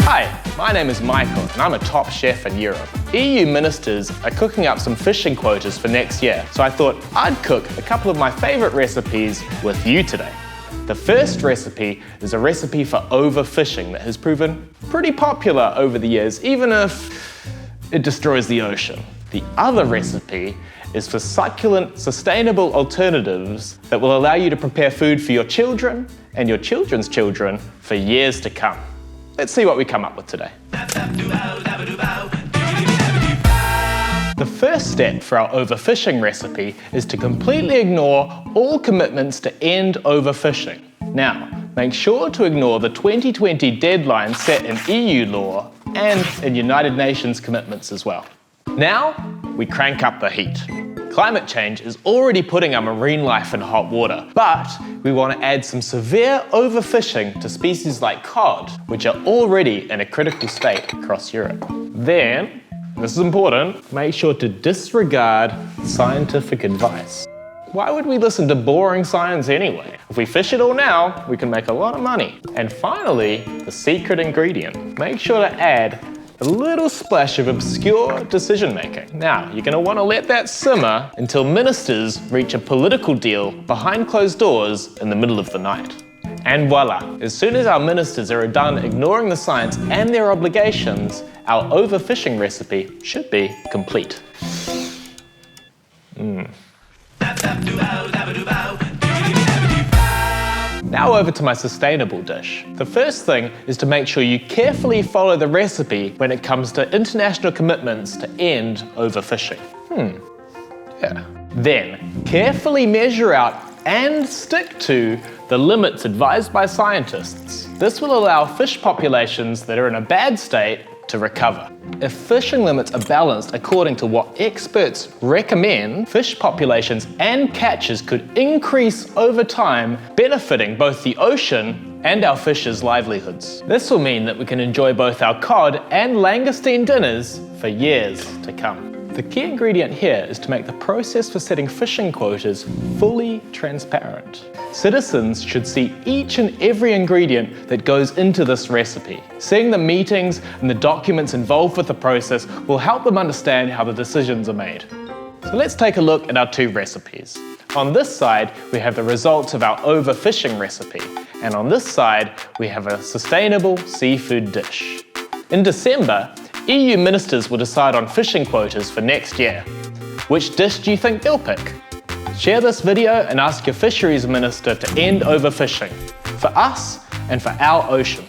Hi, my name is Michael and I'm a top chef in Europe. EU ministers are cooking up some fishing quotas for next year, so I thought I'd cook a couple of my favourite recipes with you today. The first recipe is a recipe for overfishing that has proven pretty popular over the years, even if it destroys the ocean. The other recipe is for succulent, sustainable alternatives that will allow you to prepare food for your children and your children's children for years to come. Let's see what we come up with today. The first step for our overfishing recipe is to completely ignore all commitments to end overfishing. Now, make sure to ignore the 2020 deadline set in EU law and in United Nations commitments as well. Now, we crank up the heat. Climate change is already putting our marine life in hot water, but we want to add some severe overfishing to species like cod, which are already in a critical state across Europe. Then, this is important, make sure to disregard scientific advice. Why would we listen to boring science anyway? If we fish it all now, we can make a lot of money. And finally, the secret ingredient. Make sure to add a little splash of obscure decision making. Now, you're going to want to let that simmer until ministers reach a political deal behind closed doors in the middle of the night. And voila, as soon as our ministers are done ignoring the science and their obligations, our overfishing recipe should be complete. Now over to my sustainable dish. The first thing is to make sure you carefully follow the recipe when it comes to international commitments to end overfishing. Then, carefully measure out and stick to the limits advised by scientists. This will allow fish populations that are in a bad state to recover. If fishing limits are balanced according to what experts recommend, fish populations and catches could increase over time, benefiting both the ocean and our fishers' livelihoods. This will mean that we can enjoy both our cod and langoustine dinners for years to come. The key ingredient here is to make the process for setting fishing quotas fully transparent. Citizens should see each and every ingredient that goes into this recipe. Seeing the meetings and the documents involved with the process will help them understand how the decisions are made. So let's take a look at our two recipes. On this side, we have the results of our overfishing recipe, and on this side, we have a sustainable seafood dish. In December, EU ministers will decide on fishing quotas for next year. Which dish do you think they'll pick? Share this video and ask your fisheries minister to end overfishing, for us and for our ocean.